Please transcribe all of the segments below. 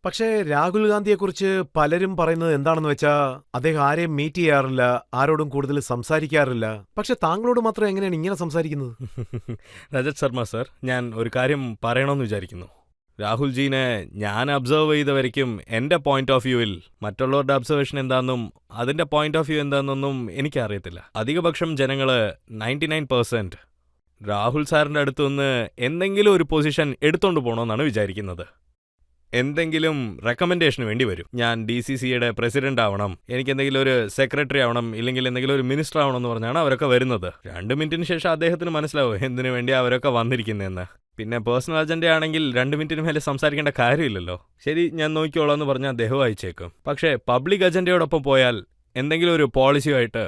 പക്ഷേ രാഹുൽ ഗാന്ധിയെക്കുറിച്ച് പലരും പറയുന്നത് എന്താണെന്ന് വെച്ചാ അദ്ദേഹം ആരെയും മീറ്റ് ചെയ്യാറില്ല, ആരോടും കൂടുതൽ സംസാരിക്കാറില്ല. പക്ഷെ താങ്കളോട് മാത്രം എങ്ങനെയാണ് ഇങ്ങനെ സംസാരിക്കുന്നത്? രജത് ശർമ്മ സർ, ഞാൻ ഒരു കാര്യം പറയണമെന്ന് വിചാരിക്കുന്നു. രാഹുൽജീനെ ഞാൻ ഒബ്സർവ് ചെയ്ത വരയ്ക്കും എൻ്റെ പോയിന്റ് ഓഫ് വ്യൂവിൽ മറ്റുള്ളവരുടെ ഒബ്സർവേഷൻ എന്താണെന്നും അതിൻ്റെ പോയിന്റ് ഓഫ് വ്യൂ എന്താണെന്നൊന്നും എനിക്കറിയത്തില്ല. അധികപക്ഷം ജനങ്ങൾ 99% രാഹുൽ സാറിൻ്റെ അടുത്തുനിന്ന് എന്തെങ്കിലും ഒരു പൊസിഷൻ എടുത്തോണ്ട് പോകണമെന്നാണ് വിചാരിക്കുന്നത്. എന്തെങ്കിലും റെക്കമെൻഡേഷന് വേണ്ടി വരും. ഞാൻ DCCയുടെ പ്രസിഡന്റ് ആവണം, എനിക്ക് എന്തെങ്കിലും ഒരു സെക്രട്ടറി ആവണം, ഇല്ലെങ്കിൽ എന്തെങ്കിലും ഒരു മിനിസ്റ്റർ ആവണം എന്ന് പറഞ്ഞാണ് അവരൊക്കെ വരുന്നത്. 2 മിനിറ്റിന് ശേഷം അദ്ദേഹത്തിന് മനസ്സിലാവും എന്തിനു വേണ്ടി അവരൊക്കെ വന്നിരിക്കുന്നതെന്ന്. പിന്നെ പേഴ്സണൽ അജണ്ട ആണെങ്കിൽ 2 മിനിറ്റിന് മേലെ സംസാരിക്കേണ്ട കാര്യമില്ലല്ലോ. ശരി, ഞാൻ നോക്കിക്കോളാം എന്ന് പറഞ്ഞാൽ അദ്ദേഹം അയച്ചേക്കും. പക്ഷേ പബ്ലിക് അജണ്ടയോടൊപ്പം പോയാൽ എന്തെങ്കിലും ഒരു പോളിസിയുമായിട്ട്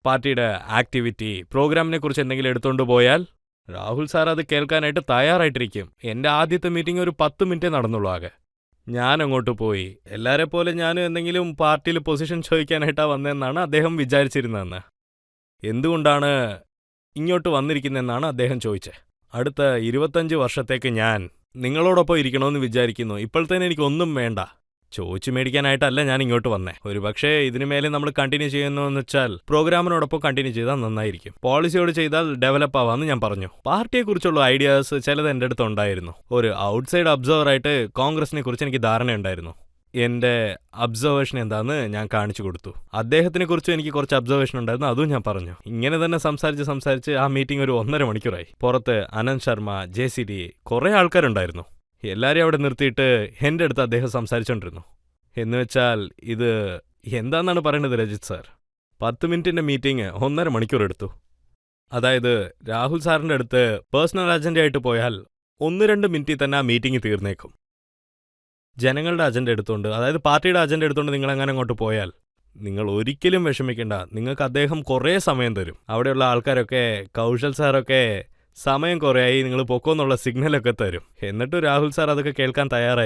പാർട്ടിയുടെ ആക്ടിവിറ്റി പ്രോഗ്രാമിനെ കുറിച്ച് എന്തെങ്കിലും എടുത്തുകൊണ്ട് പോയാൽ രാഹുൽ സാർ അത് കേൾക്കാനായിട്ട് തയ്യാറായിട്ടിരിക്കും. എൻ്റെ ആദ്യത്തെ മീറ്റിംഗ് ഒരു 10 മിനിറ്റേ നടന്നുള്ളൂ ആകെ. ഞാൻ അങ്ങോട്ട് പോയി എല്ലാരെ പോലെ ഞാനും എന്തെങ്കിലും പാർട്ടിയിൽ പൊസിഷൻ ചോദിക്കാനായിട്ടാണ് വന്നതെന്നാണ് അദ്ദേഹം വിചാരിച്ചിരുന്നതെന്ന്. എന്തുകൊണ്ടാണ് ഇങ്ങോട്ട് വന്നിരിക്കുന്നതെന്നാണ് അദ്ദേഹം ചോദിച്ചത്. അടുത്ത 25 വർഷത്തേക്ക് ഞാൻ നിങ്ങളോടൊപ്പം ഇരിക്കണമെന്ന് വിചാരിക്കുന്നു. ഇപ്പോഴത്തേന് എനിക്കൊന്നും വേണ്ട. ചോദിച്ചു മേടിക്കാനായിട്ടല്ല ഞാൻ ഇങ്ങോട്ട് വന്നേ. ഒരു പക്ഷേ ഇതിനു മേലെ നമ്മൾ കണ്ടിന്യൂ ചെയ്യുന്നതെന്ന് വെച്ചാൽ പ്രോഗ്രാമിനോടൊപ്പം കണ്ടിന്യൂ ചെയ്താൽ നന്നായിരിക്കും. പോളിസിയോട് ചെയ്താൽ ഡെവലപ്പ് ആവാമെന്ന് ഞാൻ പറഞ്ഞു. പാർട്ടിയെക്കുറിച്ചുള്ള ഐഡിയാസ് ചിലത് എൻ്റെ അടുത്ത് ഉണ്ടായിരുന്നു. ഒരു ഔട്ട്സൈഡ് ഒബ്സർവറായിട്ട് കോൺഗ്രസിനെ കുറിച്ച് എനിക്ക് ധാരണയുണ്ടായിരുന്നു. എൻ്റെ അബ്സർവേഷൻ എന്താണെന്ന് ഞാൻ കാണിച്ചു കൊടുത്തു. അദ്ദേഹത്തിനെ കുറിച്ചും എനിക്ക് കുറച്ച് അബ്സർവേഷൻ ഉണ്ടായിരുന്നു, അതും ഞാൻ പറഞ്ഞു. ഇങ്ങനെ തന്നെ സംസാരിച്ച് ആ മീറ്റിംഗ് ഒരു 1.5 മണിക്കൂറായി. പുറത്ത് അനന്ത് ശർമ്മ, JCD കുറേ ആൾക്കാരുണ്ടായിരുന്നു. എല്ലാവരെയും അവിടെ നിർത്തിയിട്ട് എൻ്റെ അടുത്ത് അദ്ദേഹം സംസാരിച്ചുകൊണ്ടിരുന്നു. എന്ന് വെച്ചാൽ ഇത് എന്താണെന്നാണ് പറയേണ്ടത് രജിത് സാർ? 10 മിനിറ്റിൻ്റെ മീറ്റിംഗ് 1.5 മണിക്കൂർ എടുത്തു. അതായത് രാഹുൽ സാറിൻ്റെ അടുത്ത് പേഴ്സണൽ അജണ്ടയായിട്ട് പോയാൽ 1-2 മിനിറ്റിൽ തന്നെ ആ മീറ്റിംഗ് തീർന്നേക്കും. ജനങ്ങളുടെ അജണ്ട എടുത്തുകൊണ്ട്, അതായത് പാർട്ടിയുടെ അജണ്ട എടുത്തുകൊണ്ട് നിങ്ങൾ അങ്ങനെ അങ്ങോട്ട് പോയാൽ നിങ്ങൾ ഒരിക്കലും വിഷമിക്കേണ്ട. നിങ്ങൾക്ക് അദ്ദേഹം കുറേ സമയം തരും. അവിടെയുള്ള ആൾക്കാരൊക്കെ, കൗശൽ സാറൊക്കെ സമയം കുറേയായി നിങ്ങൾ പൊക്കോന്നുള്ള സിഗ്നലൊക്കെ തരും. എന്നിട്ട് രാഹുൽ സാർ അതൊക്കെ കേൾക്കാൻ തയ്യാറായി.